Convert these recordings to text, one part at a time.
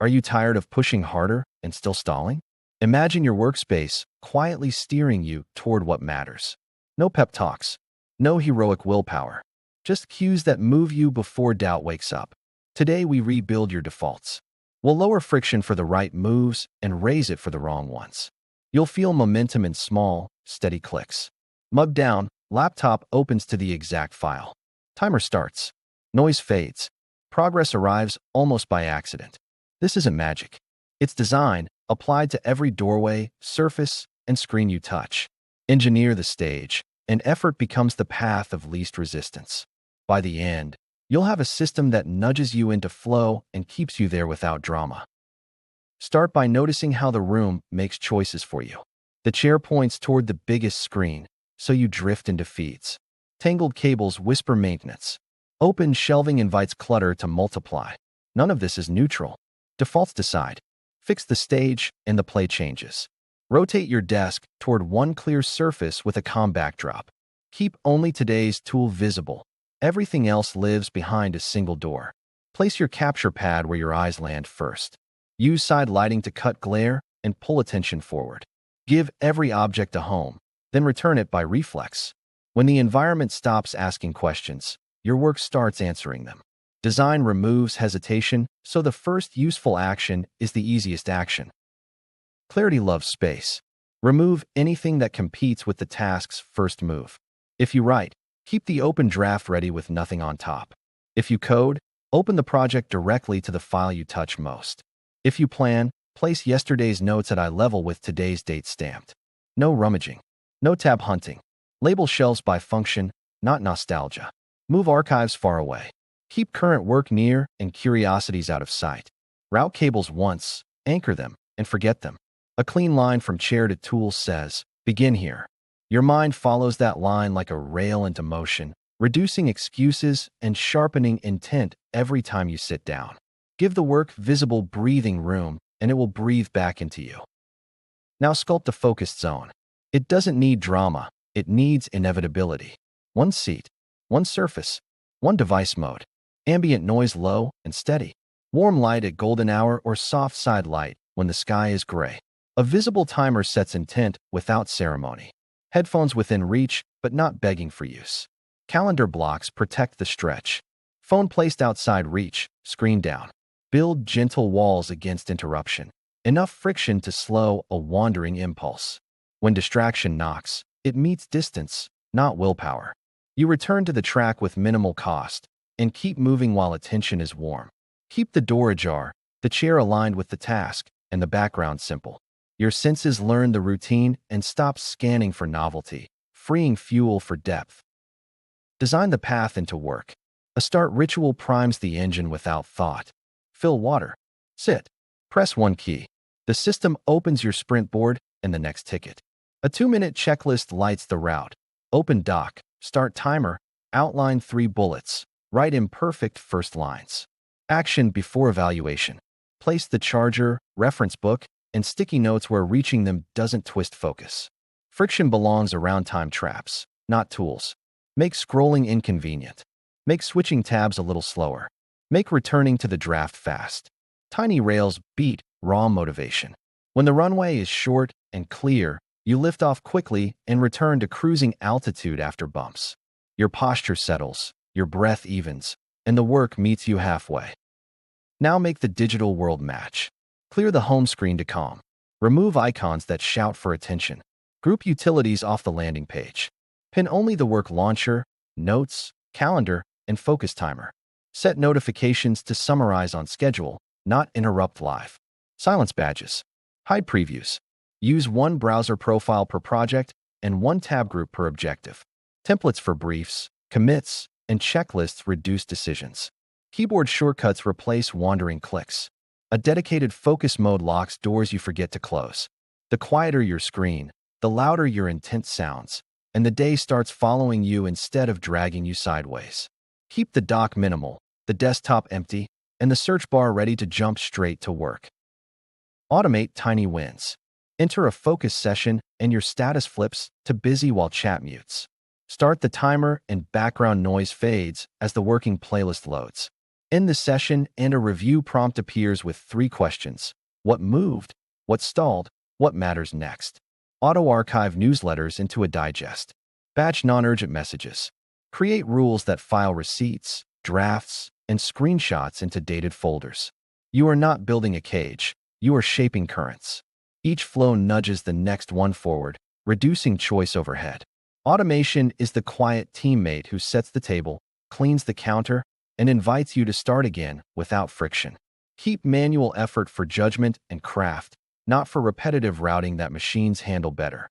Are you tired of pushing harder and still stalling? Imagine your workspace quietly steering you toward what matters. No pep talks, no heroic willpower, just cues that move you before doubt wakes up. Today we rebuild your defaults. We'll lower friction for the right moves and raise it for the wrong ones. You'll feel momentum in small, steady clicks. Mug down, laptop opens to the exact file. Timer starts. Noise fades. Progress arrives almost by accident. This isn't magic. It's design applied to every doorway, surface, and screen you touch. Engineer the stage, and effort becomes the path of least resistance. By the end, you'll have a system that nudges you into flow and keeps you there without drama. Start by noticing how the room makes choices for you. The chair points toward the biggest screen, so you drift into feeds. Tangled cables whisper maintenance. Open shelving invites clutter to multiply. None of this is neutral. Defaults decide. Fix the stage, and the play changes. Rotate your desk toward one clear surface with a calm backdrop. Keep only today's tool visible. Everything else lives behind a single door. Place your capture pad where your eyes land first. Use side lighting to cut glare and pull attention forward. Give every object a home, then return it by reflex. When the environment stops asking questions, your work starts answering them. Design removes hesitation, so the first useful action is the easiest action. Clarity loves space. Remove anything that competes with the task's first move. If you write, keep the open draft ready with nothing on top. If you code, open the project directly to the file you touch most. If you plan, place yesterday's notes at eye level with today's date stamped. No rummaging. No tab hunting. Label shelves by function, not nostalgia. Move archives far away. Keep current work near and curiosities out of sight. Route cables once, anchor them, and forget them. A clean line from chair to tool says, begin here. Your mind follows that line like a rail into motion, reducing excuses and sharpening intent every time you sit down. Give the work visible breathing room, and it will breathe back into you. Now sculpt a focused zone. It doesn't need drama, it needs inevitability. One seat, one surface, one device mode. Ambient noise low and steady. Warm light at golden hour or soft side light when the sky is gray. A visible timer sets intent without ceremony. Headphones within reach, but not begging for use. Calendar blocks protect the stretch. Phone placed outside reach, screen down. Build gentle walls against interruption. Enough friction to slow a wandering impulse. When distraction knocks, it meets distance, not willpower. You return to the track with minimal cost, and keep moving while attention is warm. Keep the door ajar, the chair aligned with the task, and the background simple. Your senses learn the routine and stop scanning for novelty, freeing fuel for depth. Design the path into work. A start ritual primes the engine without thought. Fill water. Sit. Press one key. The system opens your sprint board and the next ticket. A 2-minute checklist lights the route. Open doc. Start timer. Outline 3 bullets. Write imperfect first lines. Action before evaluation. Place the charger, reference book, and sticky notes where reaching them doesn't twist focus. Friction belongs around time traps, not tools. Make scrolling inconvenient. Make switching tabs a little slower. Make returning to the draft fast. Tiny rails beat raw motivation. When the runway is short and clear, you lift off quickly and return to cruising altitude after bumps. Your posture settles, your breath evens, and the work meets you halfway. Now make the digital world match. Clear the home screen to calm. Remove icons that shout for attention. Group utilities off the landing page. Pin only the work launcher, notes, calendar, and focus timer. Set notifications to summarize on schedule, not interrupt live. Silence badges. Hide previews. Use one browser profile per project and one tab group per objective. Templates for briefs, commits, and checklists reduce decisions. Keyboard shortcuts replace wandering clicks. A dedicated focus mode locks doors you forget to close. The quieter your screen, the louder your intent sounds, and the day starts following you instead of dragging you sideways. Keep the dock minimal, the desktop empty, and the search bar ready to jump straight to work. Automate tiny wins. Enter a focus session and your status flips to busy while chat mutes. Start the timer and background noise fades as the working playlist loads. End the session and a review prompt appears with 3 questions. What moved? What stalled? What matters next? Auto-archive newsletters into a digest. Batch non-urgent messages. Create rules that file receipts, drafts, and screenshots into dated folders. You are not building a cage. You are shaping currents. Each flow nudges the next one forward, reducing choice overhead. Automation is the quiet teammate who sets the table, cleans the counter, and invites you to start again without friction. Keep manual effort for judgment and craft, not for repetitive routing that machines handle better.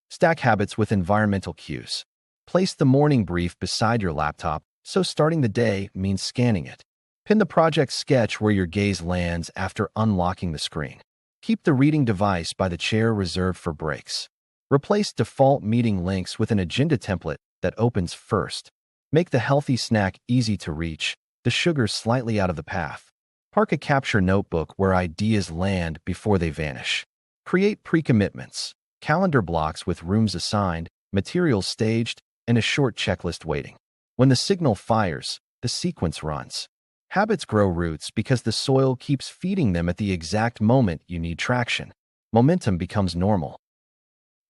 Stack habits with environmental cues. Place the morning brief beside your laptop, so starting the day means scanning it. Pin the project sketch where your gaze lands after unlocking the screen. Keep the reading device by the chair reserved for breaks. Replace default meeting links with an agenda template that opens first. Make the healthy snack easy to reach, the sugar slightly out of the path. Park a capture notebook where ideas land before they vanish. Create pre-commitments, calendar blocks with rooms assigned, materials staged, and a short checklist waiting. When the signal fires, the sequence runs. Habits grow roots because the soil keeps feeding them at the exact moment you need traction. Momentum becomes normal.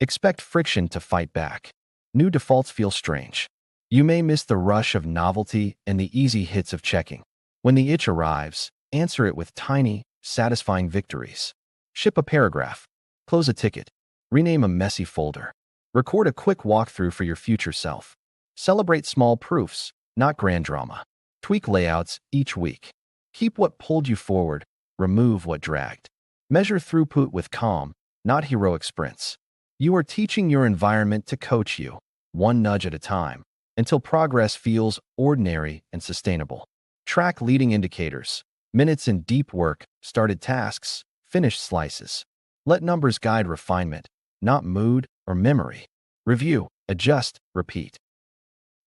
Expect friction to fight back. New defaults feel strange. You may miss the rush of novelty and the easy hits of checking. When the itch arrives, answer it with tiny, satisfying victories. Ship a paragraph. Close a ticket. Rename a messy folder. Record a quick walkthrough for your future self. Celebrate small proofs, not grand drama. Tweak layouts each week. Keep what pulled you forward, remove what dragged. Measure throughput with calm, not heroic sprints. You are teaching your environment to coach you, one nudge at a time, until progress feels ordinary and sustainable. Track leading indicators, minutes in deep work, started tasks, finished slices. Let numbers guide refinement, not mood or memory. Review, adjust, repeat.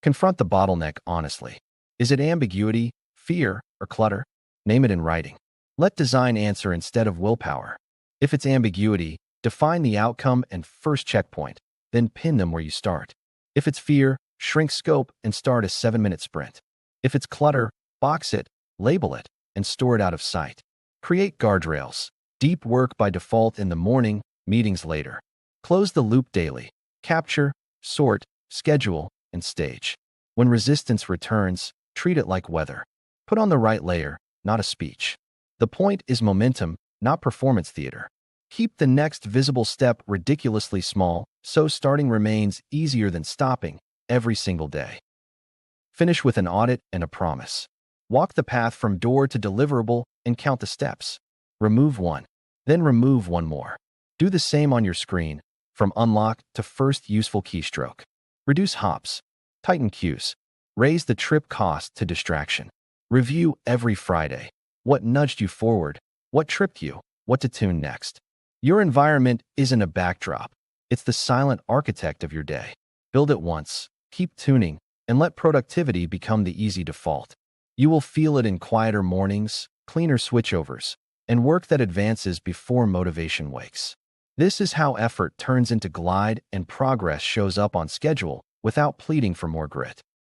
Confront the bottleneck honestly. Is it ambiguity, fear, or clutter? Name it in writing. Let design answer instead of willpower. If it's ambiguity, define the outcome and first checkpoint, then pin them where you start. If it's fear, shrink scope and start a 7-minute sprint. If it's clutter, box it, label it, and store it out of sight. Create guardrails. Deep work by default in the morning, meetings later. Close the loop daily. Capture, sort, schedule, and stage. When resistance returns, treat it like weather. Put on the right layer, not a speech. The point is momentum, not performance theater. Keep the next visible step ridiculously small, so starting remains easier than stopping every single day. Finish with an audit and a promise. Walk the path from door to deliverable and count the steps. Remove one, then remove one more. Do the same on your screen, from unlock to first useful keystroke. Reduce hops. Tighten cues. Raise the trip cost to distraction. Review every Friday. What nudged you forward? What tripped you? What to tune next? Your environment isn't a backdrop. It's the silent architect of your day. Build it once, keep tuning, and let productivity become the easy default. You will feel it in quieter mornings, cleaner switchovers, and work that advances before motivation wakes. This is how effort turns into glide and progress shows up on schedule without pleading for more grit.